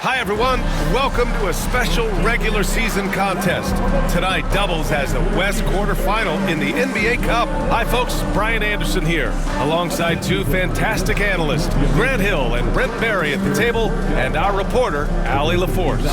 Hi, everyone. Welcome to a special regular season contest. Tonight, doubles has a West quarterfinal in the NBA Cup. Hi, folks. Brian Anderson here, alongside two fantastic analysts, Grant Hill and Brent Barry at the table, and our reporter, Allie LaForce.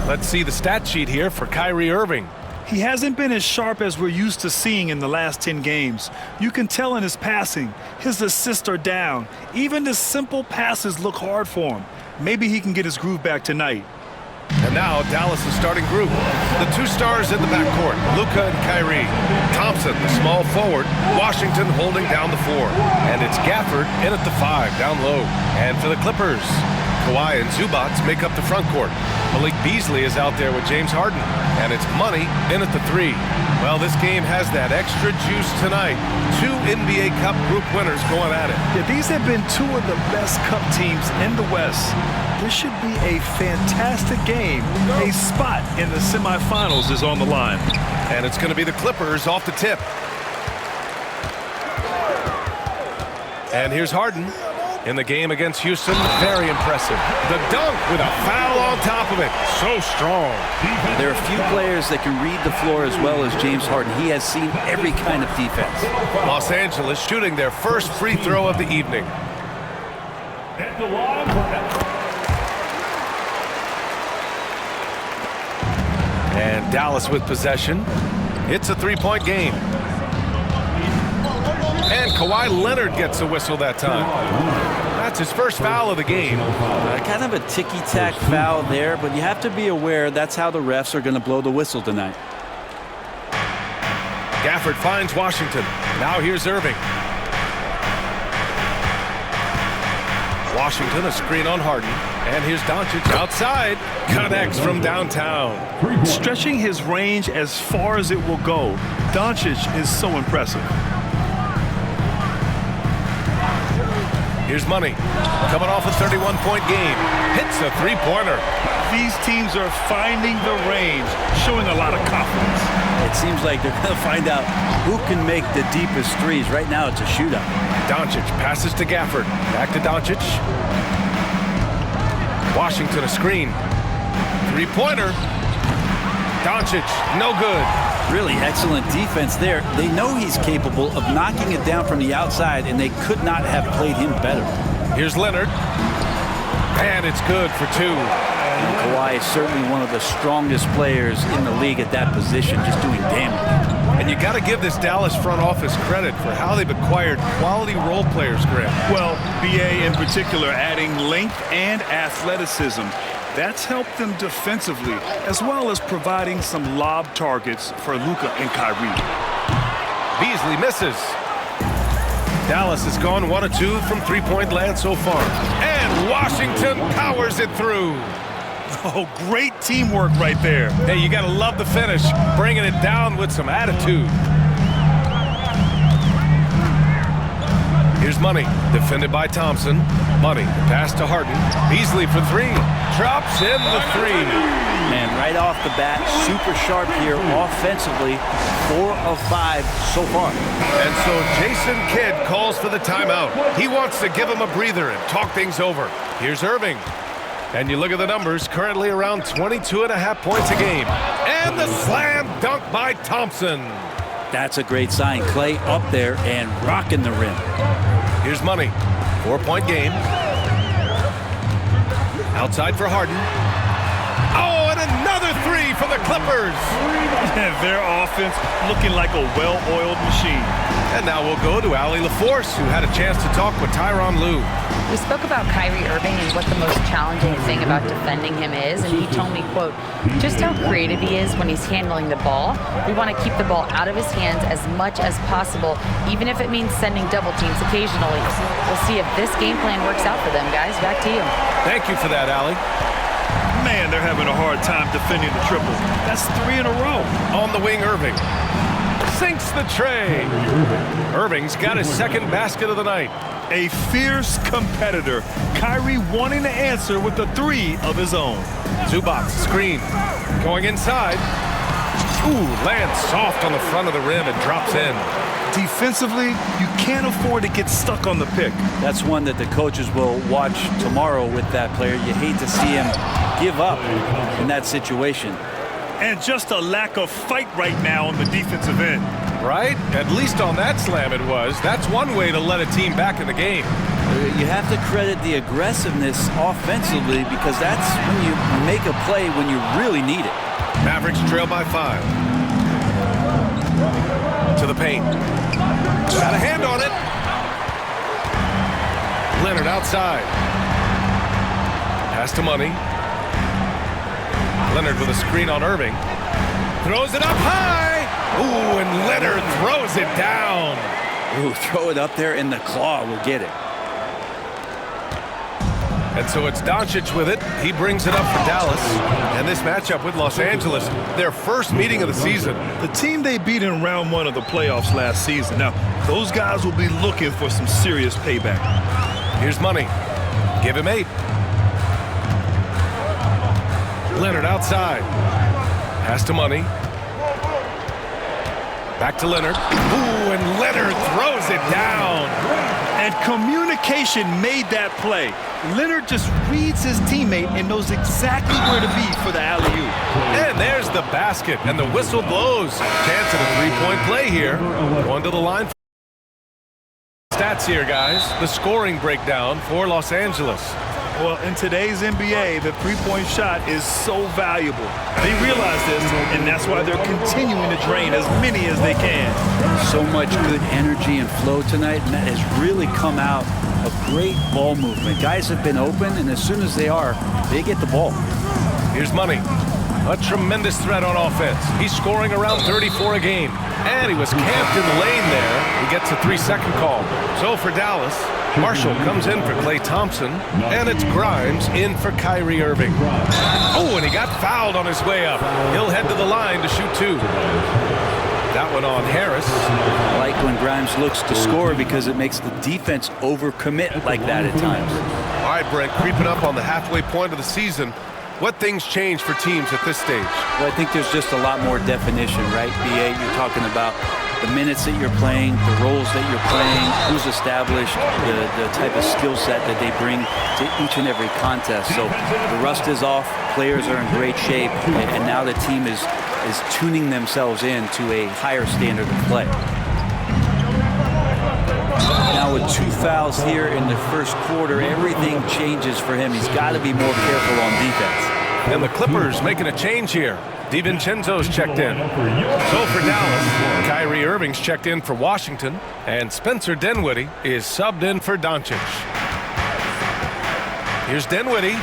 Let's see the stat sheet here for Kyrie Irving. He hasn't been as sharp as we're used to seeing in the last 10 games. You can tell in his passing, his assists are down. Even the simple passes look hard for him. Maybe he can get his groove back tonight. And now, Dallas' starting group. The two stars in the backcourt, Luka and Kyrie. Thompson, the small forward. Washington holding down the 4. And it's Gafford in at the 5, down low. And for the Clippers, Kawhi and Zubac make up the front court. Malik Beasley is out there with James Harden. And it's Money in at the 3. Well, this game has that extra juice tonight. Two NBA Cup group winners going at it. Yeah, these have been two of the best Cup teams in the West. This should be a fantastic game. A spot in the semifinals is on the line. And it's going to be the Clippers off the tip. And here's Harden. In the game against Houston, very impressive. The dunk with a foul on top of it. So strong. There are few players that can read the floor as well as James Harden. He has seen every kind of defense. Los Angeles shooting their first free throw of the evening. And Dallas with possession. It's a three-point game. And Kawhi Leonard gets a whistle that time. That's his first foul of the game. Kind of a ticky-tack foul there, but you have to be aware that's how the refs are going to blow the whistle tonight. Gafford finds Washington. Now here's Irving. Washington, a screen on Harden. And here's Doncic outside. Connects from downtown. Stretching his range as far as it will go. Doncic is so impressive. Here's Money, coming off a 31-point game. Hits a three-pointer. These teams are finding the range, showing a lot of confidence. It seems like they're going to find out who can make the deepest threes. Right now, it's a shootout. Doncic passes to Gafford. Back to Doncic. Washington, a screen. Three-pointer. Doncic, no good. Really excellent defense there. They know he's capable of knocking it down from the outside, and they could not have played him better. Here's Leonard. And it's good for 2. And Kawhi is certainly one of the strongest players in the league at that position, just doing damage. And you got to give this Dallas front office credit for how they've acquired quality role players, Grant. Well, BA in particular adding length and athleticism. That's helped them defensively, as well as providing some lob targets for Luka and Kyrie. Beasley misses. Dallas has gone 1 of 2 from three-point land so far. And Washington powers it through. Oh, great teamwork right there. Hey, you got to love the finish, bringing it down with some attitude. Here's Money, defended by Thompson. Money, pass to Harden. Beasley for 3. Drops in the 3. Man, right off the bat, super sharp here offensively. 4 of 5 so far. And so Jason Kidd calls for the timeout. He wants to give him a breather and talk things over. Here's Irving. And you look at the numbers, currently around 22.5 points a game. And the slam dunk by Thompson. That's a great sign. Clay up there and rocking the rim. Here's Money. 4-point game. Outside for Harden. Oh, and another 3 for the Clippers. Their offense looking like a well-oiled machine. And now we'll go to Allie LaForce, who had a chance to talk with Tyronn Lue. We spoke about Kyrie Irving and what the most challenging thing about defending him is, and he told me, quote, just how creative he is when he's handling the ball. We want to keep the ball out of his hands as much as possible, even if it means sending double teams occasionally. We'll see if this game plan works out for them, guys. Back to you. Thank you for that, Allie. Man, they're having a hard time defending the triple. That's 3 in a row. On the wing, Irving. Sinks the tray. Irving's got his second basket of the night. A fierce competitor. Kyrie wanting to answer with a 3 of his own. Zubac screen. Going inside. Ooh, lands soft on the front of the rim and drops in. Defensively, you can't afford to get stuck on the pick. That's one that the coaches will watch tomorrow with that player. You hate to see him give up in that situation. And just a lack of fight right now on the defensive end. Right? At least on that slam it was. That's one way to let a team back in the game. You have to credit the aggressiveness offensively because that's when you make a play when you really need it. Mavericks trail by 5. To the paint. Got a hand on it. Leonard outside. Pass to Money. Leonard with a screen on Irving. Throws it up high. Ooh, and Leonard throws it down. Ooh, throw it up there and the claw will get it. And so it's Doncic with it. He brings it up for Dallas. And this matchup with Los Angeles, their first meeting of the season. The team they beat in round 1 of the playoffs last season. Now, those guys will be looking for some serious payback. Here's Money. Give him 8. Leonard outside. Pass to Money. Back to Leonard. Ooh, and Leonard throws it down. And communication made that play. Leonard just reads his teammate and knows exactly where to be for the alley-oop. And there's the basket, and the whistle blows. Chance at a three-point play here. Going to the line. Stats here, guys. The scoring breakdown for Los Angeles. Well, in today's NBA, the three-point shot is so valuable. They realize this, and that's why they're continuing to drain as many as they can. So much good energy and flow tonight, and that has really come out of great ball movement. Guys have been open, and as soon as they are, they get the ball. Here's Money. A tremendous threat on offense. He's scoring around 34 a game. And he was camped in the lane there. He gets a 3-second call. So for Dallas, Marshall comes in for Klay Thompson. And it's Grimes in for Kyrie Irving. Oh, and he got fouled on his way up. He'll head to the line to shoot 2. That one on Harris. I like when Grimes looks to score because it makes the defense overcommit like that at times. All right, Brent, creeping up on the halfway point of the season. What things change for teams at this stage? Well, I think there's just a lot more definition, right, B.A.? You're talking about the minutes that you're playing, the roles that you're playing, who's established, the type of skill set that they bring to each and every contest. So the rust is off, players are in great shape, and now the team is tuning themselves in to a higher standard of play. Now with 2 fouls here in the first quarter, everything changes for him. He's got to be more careful on defense. And the Clippers making a change here. DiVincenzo's checked in. So for Dallas, Kyrie Irving's checked in for Washington, and Spencer Dinwiddie is subbed in for Doncic. Here's Dinwiddie.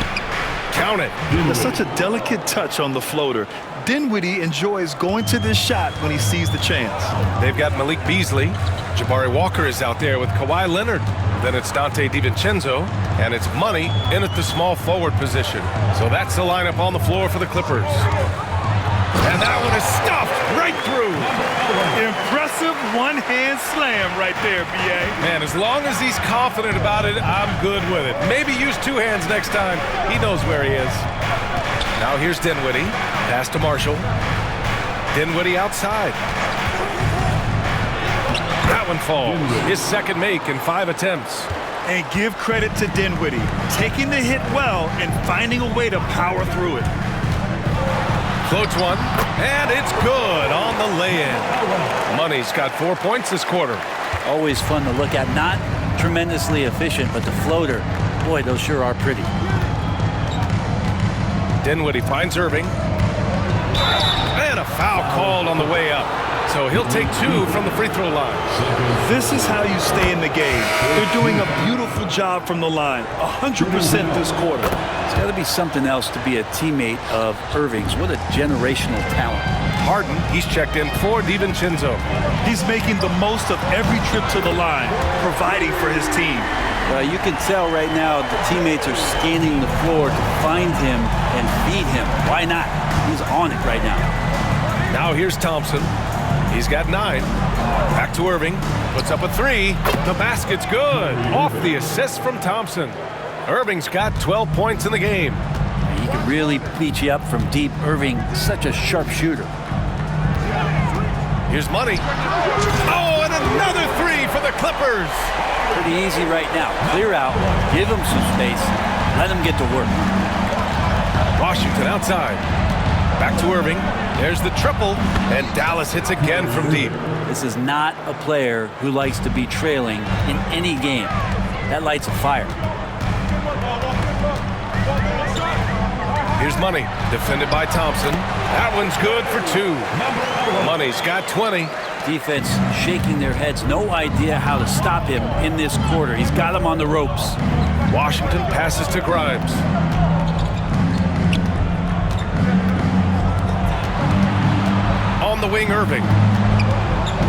Count it. There's such a delicate touch on the floater. Dinwiddie enjoys going to this shot when he sees the chance. They've got Malik Beasley. Jabari Walker is out there with Kawhi Leonard. Then it's Dante DiVincenzo, and it's Money in at the small forward position. So that's the lineup on the floor for the Clippers. And that one is stuffed right through. Impressive one-hand slam right there, B.A. Man, as long as he's confident about it, I'm good with it. Maybe use 2 hands next time. He knows where he is. Now here's Dinwiddie. Pass to Marshall. Dinwiddie outside. That one falls. His second make in 5 attempts. And give credit to Dinwiddie, taking the hit well and finding a way to power through it. Floats one, and it's good on the lay-in. Money's got 4 points this quarter. Always fun to look at. Not tremendously efficient, but the floater, boy, those sure are pretty. Dinwiddie finds Irving. And a foul called on the way up. So he'll take 2 from the free throw line. This is how you stay in the game. They're doing a beautiful job from the line, 100% this quarter. It's got to be something else to be a teammate of Irving's. What a generational talent. Harden, he's checked in for DiVincenzo. He's making the most of every trip to the line, providing for his team. Well, you can tell right now the teammates are scanning the floor to find him and feed him. Why not? He's on it right now. Now here's Thompson. He's got 9. Back to Irving. Puts up a 3. The basket's good. Off the assist from Thompson. Irving's got 12 points in the game. He can really beat you up from deep. Irving, such a sharp shooter. Here's Money. Oh, and Another three for the Clippers. Pretty easy right now. Clear out, give him some space, let him get to work. Washington outside. Back to Irving. There's the triple, and Dallas hits again from deep. This is not a player who likes to be trailing in any game. That lights a fire. Here's Money, defended by Thompson. That one's good for two. Money's got 20. Defense shaking their heads, no idea how to stop him in this quarter. He's got him on the ropes. Washington passes to Grimes. On the wing, Irving.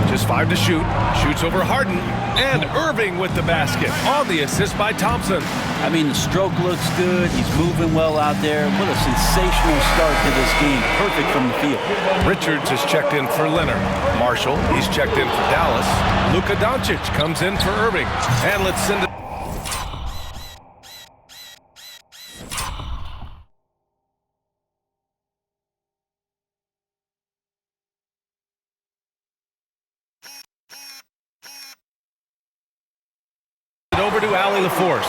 Just 5 to shoot. Shoots over Harden. And Irving with the basket on the assist by Thompson. I mean, the stroke looks good. He's moving well out there. What a sensational start to this game. Perfect from the field. Richards has checked in for Leonard. Marshall, he's checked in for Dallas. Luka Doncic comes in for Irving. And let's send it. Over to Allie LaForce.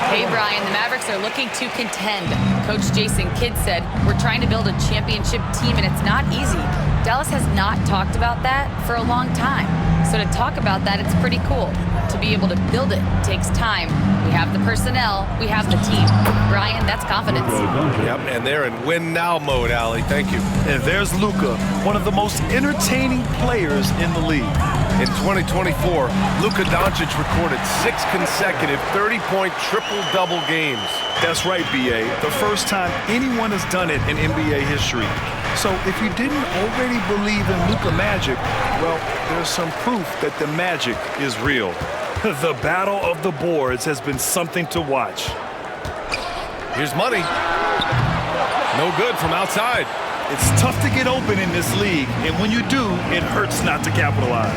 Hey, Brian, the Mavericks are looking to contend. Coach Jason Kidd said, we're trying to build a championship team, and it's not easy. Dallas has not talked about that for a long time. So to talk about that, it's pretty cool. To be able to build it takes time. We have the personnel. We have the team. Brian, that's confidence. Yep, and they're in win-now mode, Allie. Thank you. And there's Luka, one of the most entertaining players in the league. In 2024, Luka Doncic recorded 6 consecutive 30-point triple-double games. That's right, B.A. The first time anyone has done it in NBA history. So if you didn't already believe in Luka magic, well, there's some proof that the magic is real. The battle of the boards has been something to watch. Here's Money. No good from outside. It's tough to get open in this league, and when you do, it hurts not to capitalize.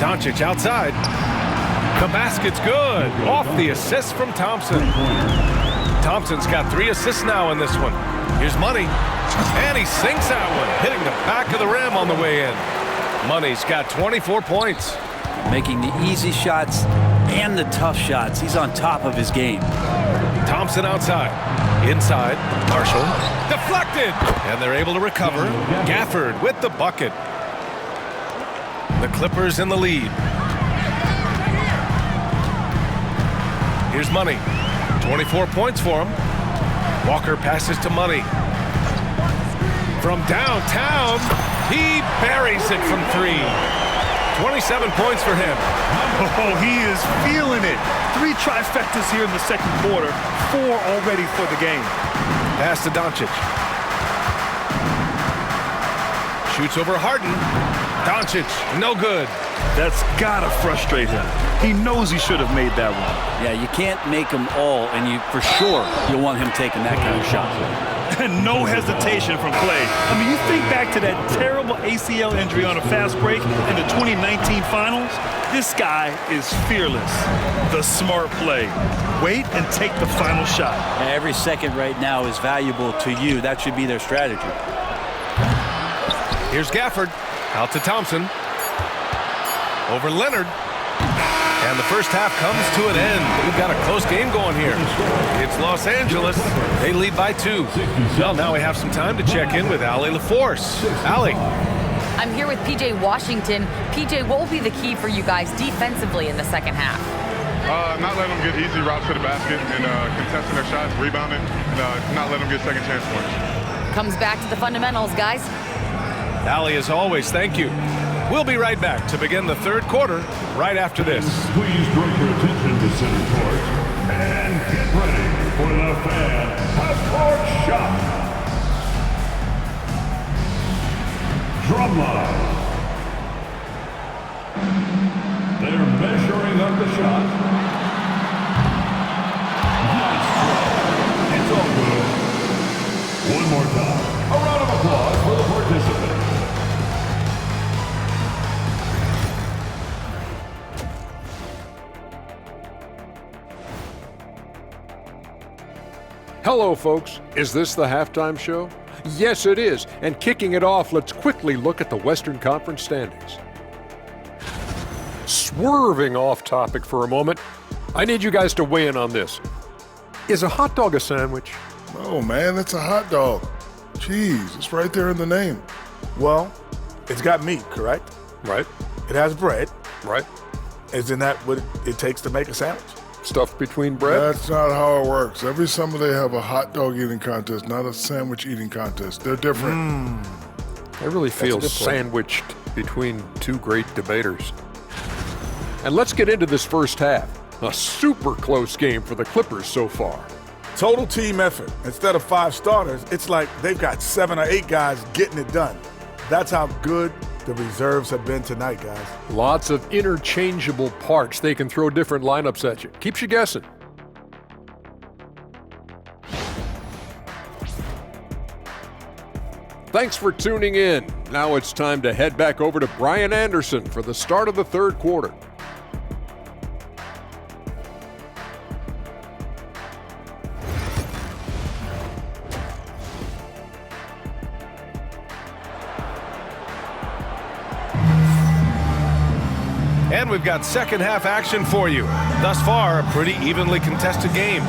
Doncic outside. The basket's good. Off the assist from Thompson. Thompson's got 3 assists now in this one. Here's Money. And he sinks that one, hitting the back of the rim on the way in. Money's got 24 points. Making the easy shots and the tough shots. He's on top of his game. Thompson outside. Inside. Marshall. Deflected. And they're able to recover. Gafford with the bucket. The Clippers in the lead. Here's Money. 24 points for him. Walker passes to Money. From downtown, he buries it from 3. 27 points for him. Oh, he is feeling it. 3 trifectas here in the second quarter, 4 already for the game. Pass to Doncic. Shoots over Harden. Doncic, no good. That's gotta frustrate him. He knows he should have made that one. Yeah, you can't make them all, and you for sure you'll want him taking that kind of shot. And no hesitation from Clay. I mean, you think back to that terrible ACL injury on a fast break in the 2019 finals? This guy is fearless. The smart play. Wait and take the final shot. And every second right now is valuable to you. That should be their strategy. Here's Gafford. Out to Thompson. Over Leonard. And the first half comes to an end. We've got a close game going here. It's Los Angeles. They lead by 2. Well, now we have some time to check in with Allie LaForce. Allie. I'm here with P.J. Washington. P.J., what will be the key for you guys defensively in the second half? Not letting them get easy routes to the basket and contesting their shots, rebounding, and not letting them get second chance points. Comes back to the fundamentals, guys. Allie, as always, thank you. We'll be right back to begin the third quarter right after this. Please direct your attention to center court and get ready for the fan half-court shot. Drumline. They're measuring up the shot. Nice throw. It's all good. One more time. A round of applause for the participants. Hello, folks. Is this the halftime show? Yes, it is. And kicking it off, let's quickly look at the Western Conference standings. Swerving off topic for a moment, I need you guys to weigh in on this. Is a hot dog a sandwich? Oh, man, it's a hot dog. Cheese, it's right there in the name. Well, it's got meat, correct? Right. It has bread. Right. Isn't that what it takes to make a sandwich? Stuff between bread? That's not how it works. Every summer they have a hot dog eating contest, not a sandwich eating contest. They're different. I really feel sandwiched between two great debaters. And let's get into this first half. A super close game for the Clippers so far. Total team effort. Instead of 5 starters, it's like they've got 7 or 8 guys getting it done. That's how good the reserves have been tonight, guys. Lots of interchangeable parts. They can throw different lineups at you. Keeps you guessing. Thanks for tuning in. Now it's time to head back over to Brian Anderson for the start of the third quarter. And we've got second half action for you. Thus far, a pretty evenly contested game.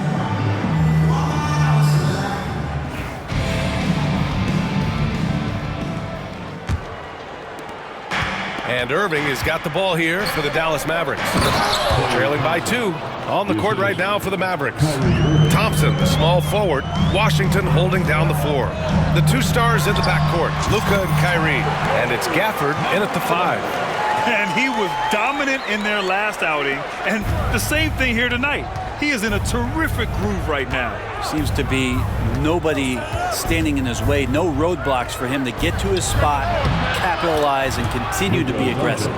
And Irving has got the ball here for the Dallas Mavericks. Trailing by 2 on the court right now for the Mavericks. Thompson, the small forward. Washington holding down the floor. The 2 stars in the backcourt, Luka and Kyrie. And it's Gafford in at the 5. And he was dominant in their last outing, and the same thing here tonight. He is in a terrific groove right now. Seems to be nobody standing in his way, no roadblocks for him to get to his spot, capitalize, and continue to be aggressive.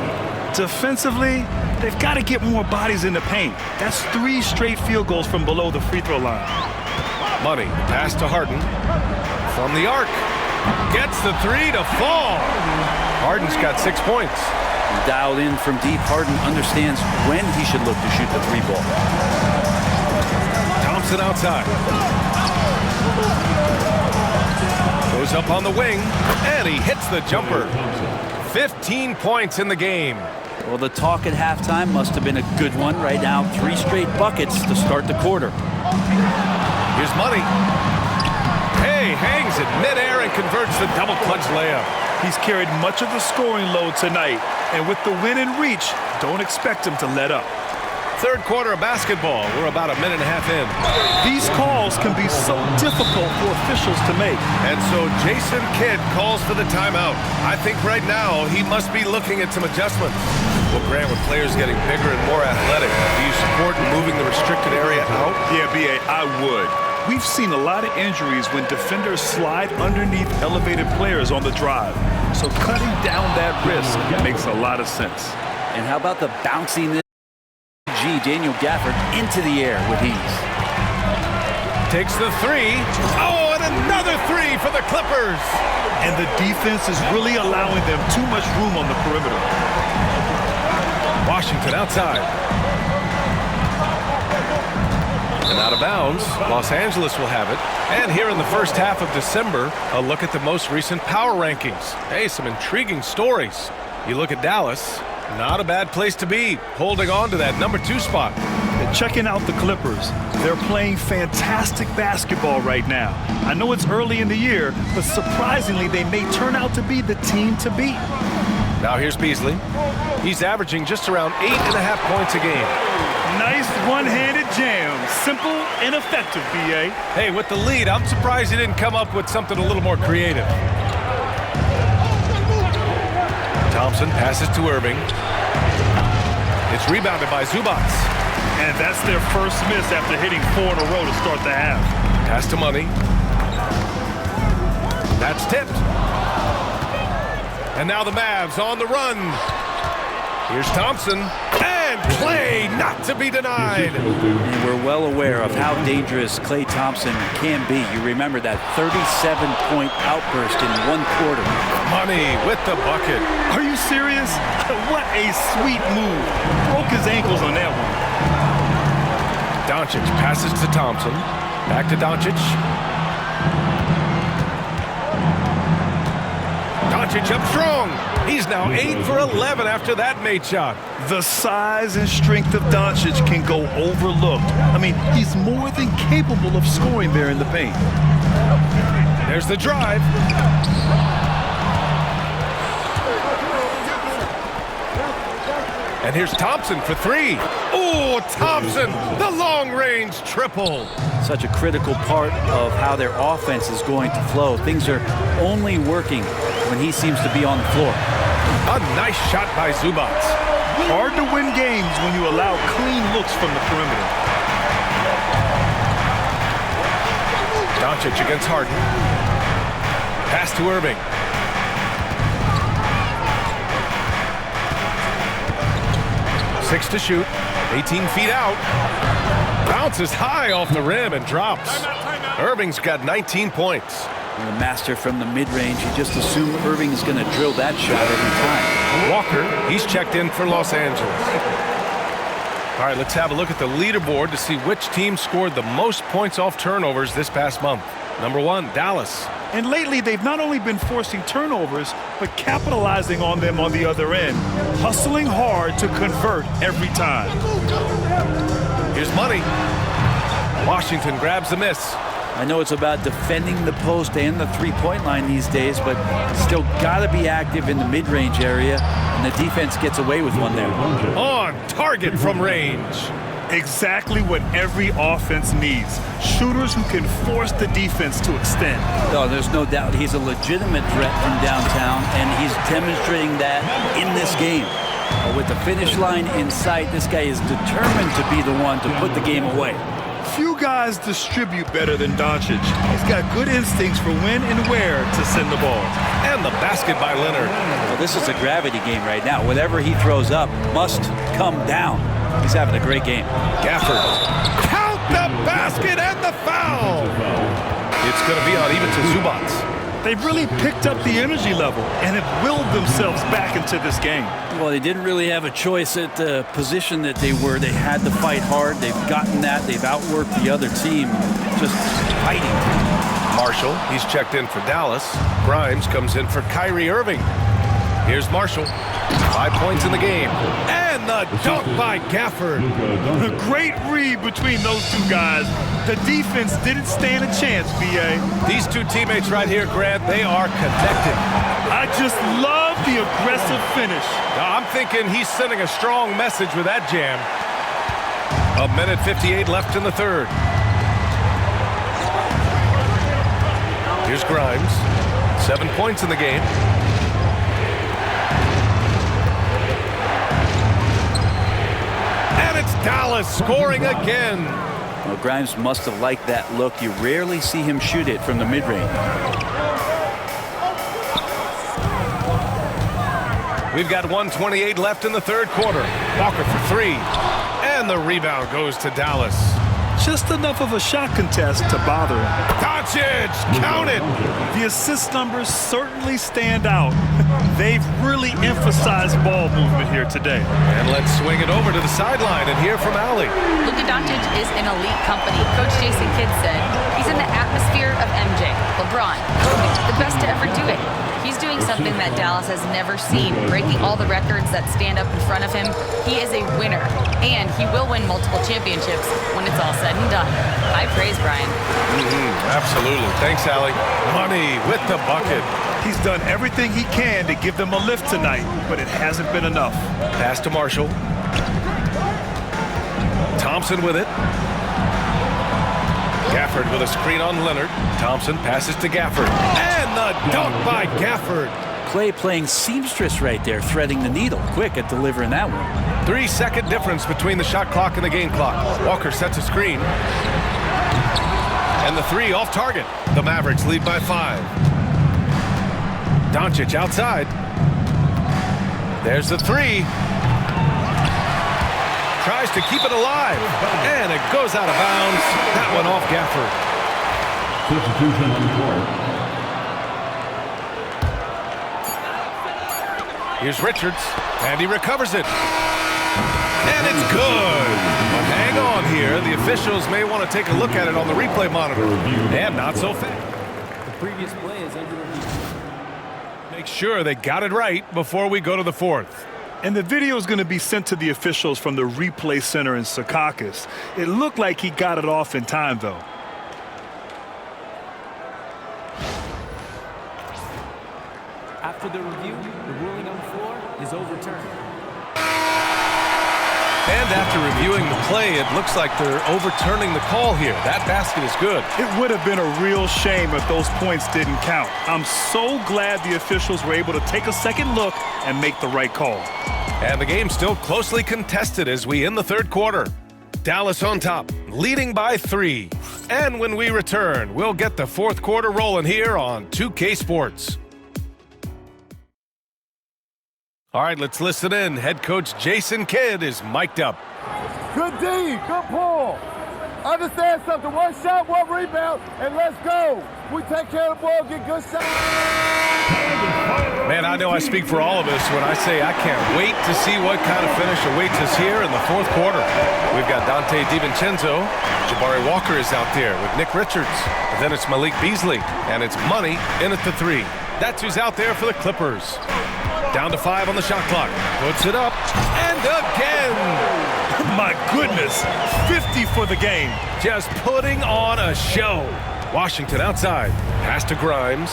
Defensively, they've got to get more bodies in the paint. That's 3 straight field goals from below the free throw line. Money, pass to Harden. From the arc. Gets the 3 to fall. Harden's got 6 points. Dialed in from deep, Harden understands when he should look to shoot the 3 ball. Thompson outside. Goes up on the wing, and he hits the jumper. 15 points in the game. Well, the talk at halftime must have been a good one. Right now, 3 straight buckets to start the quarter. Here's Money. Hey, hangs it midair and converts the double clutch layup. He's carried much of the scoring load tonight, and with the win and reach, don't expect him to let up. Third quarter of basketball. We're about a minute and a half in. These calls can be so difficult for officials to make. And so Jason Kidd calls for the timeout. I think right now he must be looking at some adjustments. Well, Grant, with players getting bigger and more athletic, do you support moving the restricted area out? Yeah, B.A., I would. We've seen a lot of injuries when defenders slide underneath elevated players on the drive. So cutting down that risk makes a lot of sense. And how about the bouncing this Daniel Gafford into the air with ease. Takes the 3. Oh, and another 3 for the Clippers. And the defense is really allowing them too much room on the perimeter. Washington outside. And out of bounds, Los Angeles will have it. And here in the first half of December, a look at the most recent power rankings. Hey, some intriguing stories. You look at Dallas, not a bad place to be, holding on to that number 2 spot. And checking out the Clippers. They're playing fantastic basketball right now. I know it's early in the year, but surprisingly, they may turn out to be the team to beat. Now here's Beasley. He's averaging just around 8.5 points a game. Nice one-handed jam. Simple and effective, B.A. Hey, with the lead, I'm surprised he didn't come up with something a little more creative. Thompson passes to Irving. It's rebounded by Zubac. And that's their first miss after hitting 4 in a row to start the half. Pass to Money. That's tipped. And now the Mavs on the run. Here's Thompson. And Klay not to be denied. And we're well aware of how dangerous Klay Thompson can be. You remember that 37-point outburst in 1 quarter. Money with the bucket. Are you serious? What a sweet move. Broke his ankles on that one. Doncic passes to Thompson. Back to Doncic. Doncic up strong. He's now 8 for 11 after that made shot. The size and strength of Doncic can go overlooked. I mean, he's more than capable of scoring there in the paint. There's the drive. And here's Thompson for three. Oh, Thompson, the long-range triple. Such a critical part of how their offense is going to flow. Things are only working when he seems to be on the floor. A nice shot by Zubac. Hard to win games when you allow clean looks from the perimeter. Doncic against Harden. Pass to Irving. Six to shoot. 18 feet out. Bounces high off the rim and drops. Irving's got 19 points. And the master from the mid-range, you just assume Irving is going to drill that shot every time. Walker, he's checked in for Los Angeles. All right, let's have a look at the leaderboard to see which team scored the most points off turnovers this past month. Number 1, Dallas. And lately, they've not only been forcing turnovers, but capitalizing on them on the other end. Hustling hard to convert every time. Here's Money. Washington grabs the miss. I know it's about defending the post and the three-point line these days, but still got to be active in the mid-range area, and the defense gets away with one there. On target from range. Exactly what every offense needs. Shooters who can force the defense to extend. No, there's no doubt he's a legitimate threat from downtown, and he's demonstrating that in this game. With the finish line in sight, this guy is determined to be the one to put the game away. Few guys distribute better than Doncic. He's got good instincts for when and where to send the ball. And the basket by Leonard. Well, this is a gravity game right now. Whatever he throws up must come down. He's having a great game. Gafford. Count the basket and the foul. It's going to be on even to Zubac. They've really picked up the energy level and have willed themselves back into this game. Well, they didn't really have a choice at the position that they were. They had to fight hard. They've gotten that. They've outworked the other team, just fighting. Marshall, he's checked in for Dallas. Grimes comes in for Kyrie Irving. Here's Marshall. 5 points in the game. And the dunk by Gafford. A great read between those two guys. The defense didn't stand a chance, B.A. These two teammates right here, Grant, they are connected. I just love the aggressive finish. Now, I'm thinking he's sending a strong message with that jam. 1:58 left in the third. Here's Grimes. 7 points in the game. And it's Dallas scoring again. Well, Grimes must have liked that look. You rarely see him shoot it from the mid-range. We've got 1:28 left in the third quarter. Walker for three. And the rebound goes to Dallas. Just enough of a shot contest to bother him. Doncic, count it. The assist numbers certainly stand out. They've really emphasized ball movement here today. And let's swing it over to the sideline and hear from Allie. Luka Doncic is in elite company. Coach Jason Kidd said he's in the atmosphere of MJ, LeBron, Kobe, the best to ever do it. He's doing something that Dallas has never seen, breaking all the records that stand up in front of him. He is a winner, and he will win multiple championships when it's all said and done. High praise, Brian. Absolutely. Thanks, Allie. Money with the bucket. He's done everything he can to give them a lift tonight, but it hasn't been enough. Pass to Marshall. Thompson with it. Gafford with a screen on Leonard. Thompson passes to Gafford. And the dunk by Gafford. Clay playing seamstress right there, threading the needle. Quick at delivering that one. 3-second difference between the shot clock and the game clock. Walker sets a screen. And the three off target. The Mavericks lead by 5. Doncic outside. There's the three. Tries to keep it alive. And it goes out of bounds. That one off Gafford. Substitution on the court. Here's Richards. And he recovers it. And it's good. But hang on here. The officials may want to take a look at it on the replay monitor. And not so fast. The previous play is under review. Make sure they got it right before we go to the fourth. And the video is going to be sent to the officials from the replay center in Secaucus. It looked like he got it off in time, though. After the review, the ruling on the floor is overturned. And after reviewing the play, it looks like they're overturning the call here. That basket is good. It would have been a real shame if those points didn't count. I'm so glad the officials were able to take a second look and make the right call. And the game's still closely contested as we end the third quarter. Dallas on top, leading by 3. And when we return, we'll get the fourth quarter rolling here on 2K Sports. All right, let's listen in. Head coach Jason Kidd is mic'd up. Good D, good pull. Understand something, one shot, one rebound, and let's go. We take care of the ball, get good shots. Man, I know I speak for all of us when I say I can't wait to see what kind of finish awaits us here in the fourth quarter. We've got Dante DiVincenzo. Jabari Walker is out there with Nick Richards. And then it's Malik Beasley, and it's Money in at the 3. That's who's out there for the Clippers. Down to 5 on the shot clock. Puts it up, and again! My goodness, 50 for the game. Just putting on a show. Washington outside. Pass to Grimes.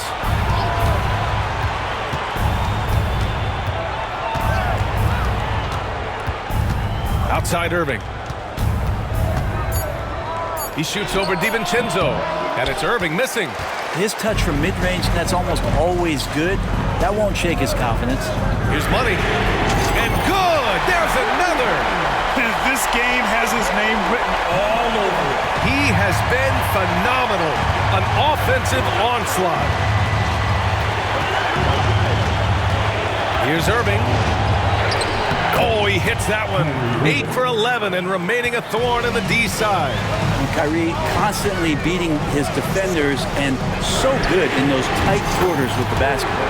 Outside Irving. He shoots over DiVincenzo, and it's Irving missing. His touch from mid-range, that's almost always good. That won't shake his confidence. Here's Money. And good! There's another! This game has his name written all over it. He has been phenomenal. An offensive onslaught. Here's Irving. Oh, he hits that one. 8 for 11 and remaining a thorn in the D side. And Kyrie constantly beating his defenders and so good in those tight quarters with the basketball.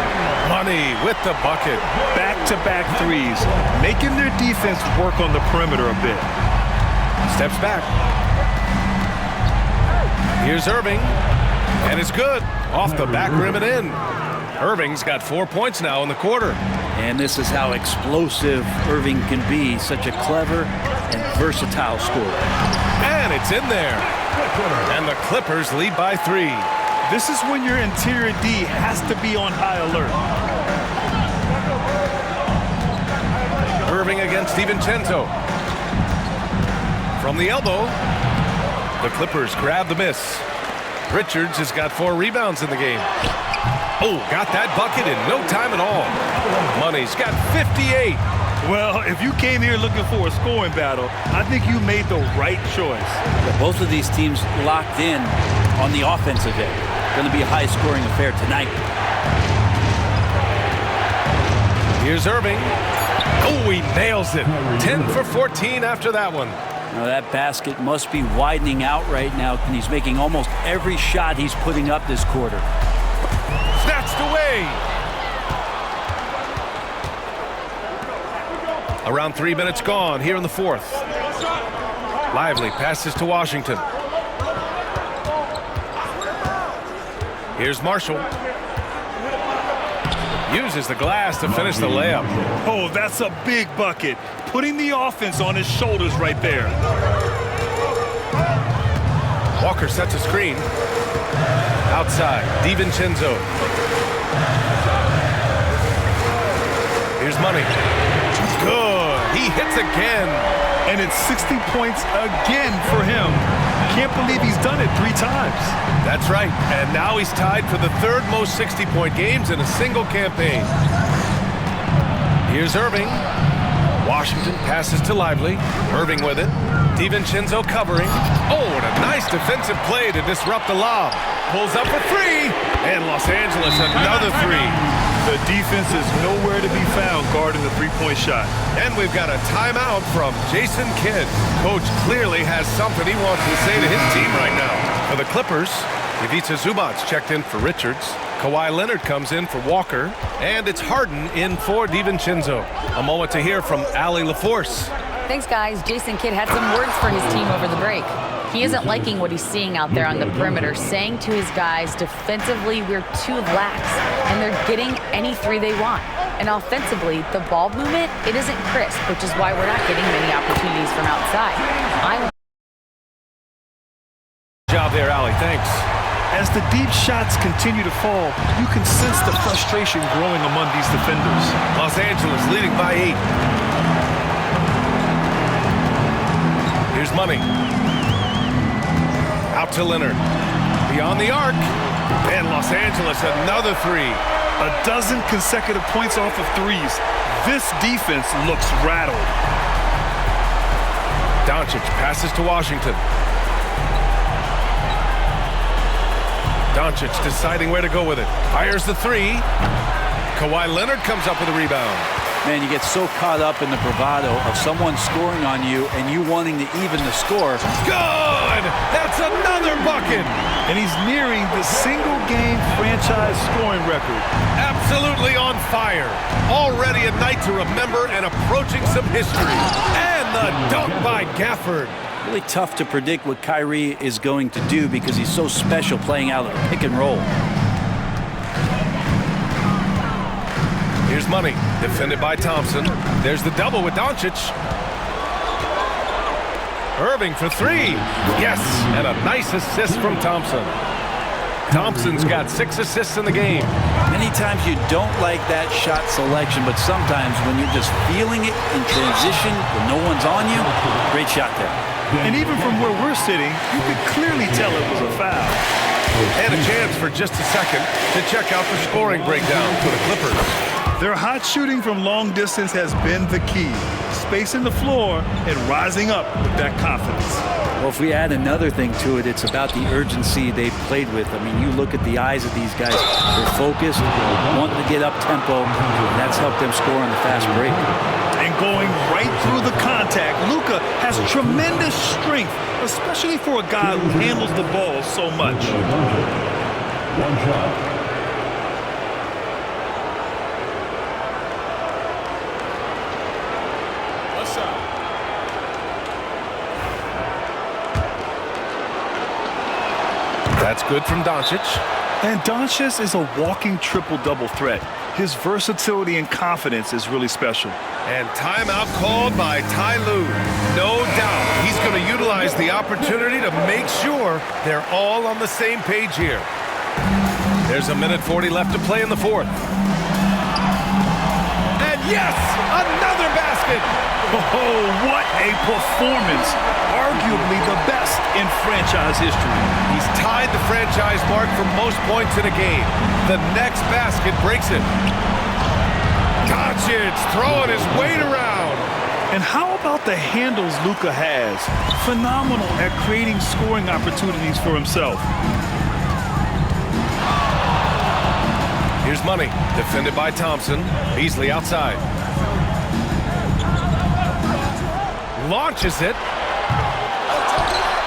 Money with the bucket. Back-to-back threes, making their defense work on the perimeter a bit. Steps back. Here's Irving. And it's good. Off the back rim and in. Irving's got 4 points now in the quarter. And this is how explosive Irving can be. Such a clever and versatile scorer. And it's in there. And the Clippers lead by 3. This is when your interior D has to be on high alert. Irving against DiVincenzo. From the elbow, the Clippers grab the miss. Richards has got 4 rebounds in the game. Oh, got that bucket in no time at all. Money's got 58. Well, if you came here looking for a scoring battle, I think you made the right choice. Both of these teams locked in on the offensive end. Going to be a high-scoring affair tonight. Here's Irving. Oh, he nails it. 10 for 14 after that one. Now that basket must be widening out right now, and he's making almost every shot he's putting up this quarter. Snatched away. Around 3 minutes gone here in the fourth. Lively passes to Washington. Here's Marshall. Uses the glass to finish the layup. Oh, that's a big bucket. Putting the offense on his shoulders right there. Walker sets a screen. Outside, DiVincenzo. Here's Money. Good. He hits again. And it's 60 points again for him. Can't believe he's done it 3 times. That's right. And now he's tied for the 3rd most 60-point games in a single campaign. Here's Irving. Washington passes to Lively. Irving with it. DiVincenzo covering. Oh, and a nice defensive play to disrupt the lob. Pulls up for 3. And Los Angeles another 3. The defense is nowhere to be found guarding the three-point shot. And we've got a timeout from Jason Kidd. Coach clearly has something he wants to say to his team right now. For the Clippers, Ivica Zubac checked in for Richards. Kawhi Leonard comes in for Walker. And it's Harden in for DiVincenzo. A moment to hear from Allie LaForce. Thanks, guys. Jason Kidd had some words for his team over the break. He isn't liking what he's seeing out there on the perimeter, saying to his guys, defensively, we're too lax, and they're getting any three they want. And offensively, the ball movement, it isn't crisp, which is why we're not getting many opportunities from outside. Job there, Allie. Thanks. As the deep shots continue to fall, you can sense the frustration growing among these defenders. Los Angeles leading by 8. Here's Money. Out to Leonard. Beyond the arc. And Los Angeles, another three. A dozen consecutive points off of threes. This defense looks rattled. Doncic passes to Washington. Doncic deciding where to go with it. Fires the three. Kawhi Leonard comes up with a rebound. Man, you get so caught up in the bravado of someone scoring on you and you wanting to even the score. Good! That's another bucket! And he's nearing the single-game franchise scoring record. Absolutely on fire. Already a night to remember and approaching some history. And the dunk by Gafford. Really tough to predict what Kyrie is going to do because he's so special playing out of the pick and roll. Here's Money, defended by Thompson. There's the double with Doncic. Irving for three. Yes, and a nice assist from Thompson. Thompson's got 6 assists in the game. Many times you don't like that shot selection, but sometimes when you're just feeling it in transition when no one's on you, great shot there. And even from where we're sitting, you could clearly tell it was a foul. And a chance for just a second to check out the scoring breakdown for the Clippers. Their hot shooting from long distance has been the key. Spacing the floor and rising up with that confidence. Well, if we add another thing to it, it's about the urgency they've played with. I mean, you look at the eyes of these guys. They're focused, wanting to get up tempo, and that's helped them score on the fast break. And going right through the contact, Luka has tremendous strength, especially for a guy who handles the ball so much. One shot. That's good from Doncic. And Doncic is a walking triple-double threat. His versatility and confidence is really special. And timeout called by Ty Lue. No doubt he's going to utilize the opportunity to make sure they're all on the same page here. There's 1:40 left to play in the fourth. And yes, another basket. Oh, what a performance. Arguably the best in franchise history. He's tied the franchise mark for most points in a game. The next basket breaks it. Doncic throwing his weight around. And how about the handles Luka has? Phenomenal at creating scoring opportunities for himself. Here's Money, defended by Thompson. Beasley outside. Launches it.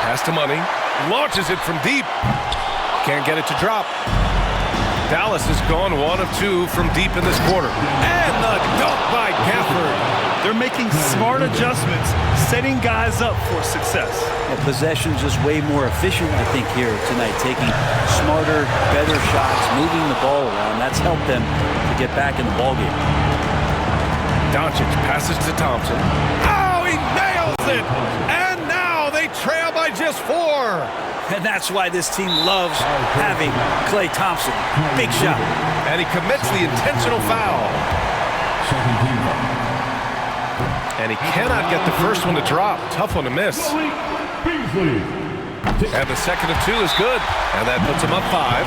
Pass to Money. Launches it from deep. Can't get it to drop. Dallas has gone 1 of 2 from deep in this quarter. And the dunk by Gafford. They're making smart adjustments, setting guys up for success. The possession's just way more efficient, I think, here tonight. Taking smarter, better shots, moving the ball around. That's helped them to get back in the ballgame. Doncic passes to Thompson. Oh, he nails it! And now they trail by just 4. And that's why this team loves having Klay Thompson. Big shot. And he commits the intentional foul. And he cannot get the first one to drop. Tough one to miss. And the second of 2 is good. And that puts him up 5.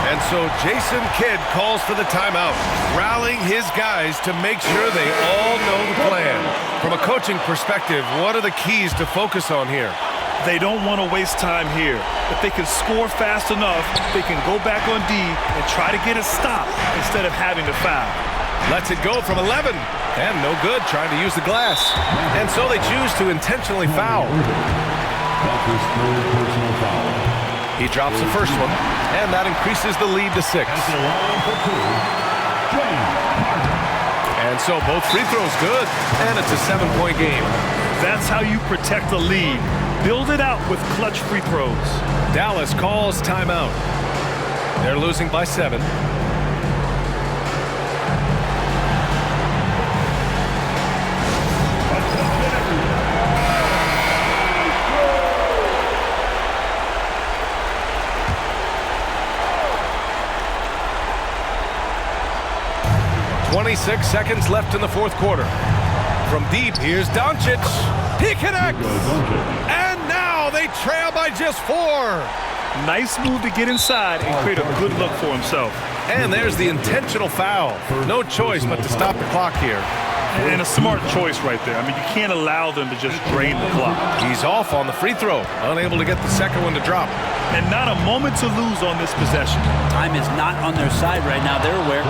And so Jason Kidd calls for the timeout, rallying his guys to make sure they all know the plan. From a coaching perspective, what are the keys to focus on here? They don't want to waste time here. If they can score fast enough, they can go back on D and try to get a stop instead of having to foul. Lets it go from 11. And no good trying to use the glass. And so they choose to intentionally foul. He drops the first one, and that increases the lead to 6. And so both free throws good, and it's a 7-point game. That's how you protect the lead. build it out with clutch free throws. Dallas calls timeout. They're losing by 7. "26 seconds left in the fourth quarter. From deep, here's Doncic. He connects! And now they trail by just 4. Nice move to get inside and create a good look for himself. And there's the intentional foul. No choice but to stop the clock here. And a smart choice right there. I mean, you can't allow them to just drain the clock. He's off on the free throw, unable to get the second one to drop. And not a moment to lose on this possession. Time is not on their side right now. They're aware.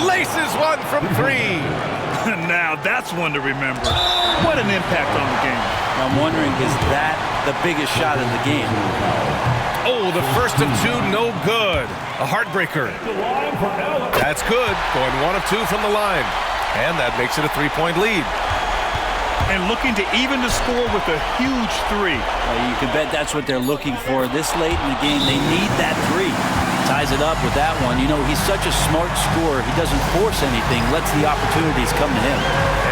Laces one from 3. Now that's one to remember. What an impact on the game. I'm wondering, is that the biggest shot of the game? Oh, the first of 2, no good. A heartbreaker. That's good. Going 1 of 2 from the line. And that makes it a 3-point lead. And looking to even the score with a huge 3. Well, you can bet that's what they're looking for this late in the game. They need that 3. Ties it up with that one. You know, he's such a smart scorer. He doesn't force anything, lets the opportunities come to him.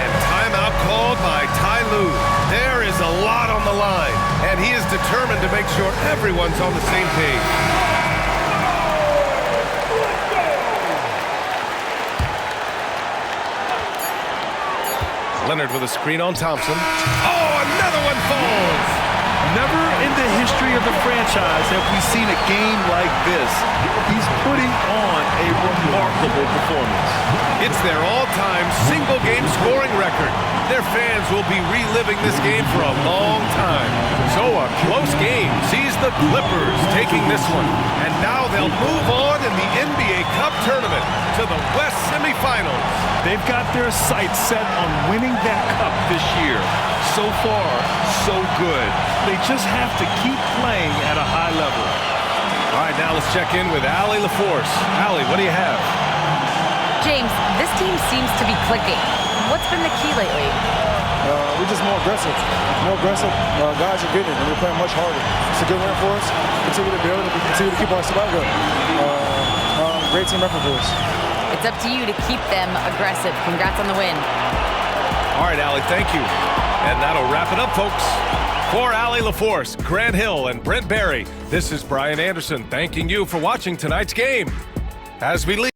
And timeout called by Ty Lue. There is a lot on the line, and he is determined to make sure everyone's on the same page. Leonard with a screen on Thompson. Oh, another one falls! Never in the history of the franchise have we seen a game like this. He's putting on a remarkable performance. It's their all-time single-game scoring record. Their fans will be reliving this game for a long time. So a close game sees the Clippers taking this one. And now they'll move on in the NBA Cup tournament to the West semifinals. They've got their sights set on winning that cup this year. So far, so good. They just have to keep playing at a high level. All right, now let's check in with Allie LaForce. Allie, what do you have? James, this team seems to be clicking. What's been the key lately? We're just more aggressive. Guys are getting it, and we're playing much harder. It's a good win for us. Continue to build, and we continue to keep our spot good. Great team effort for us. It's up to you to keep them aggressive. Congrats on the win. All right, Allie, thank you. And that'll wrap it up, folks. For Allie LaForce, Grant Hill, and Brent Barry, this is Brian Anderson thanking you for watching tonight's game. As we leave.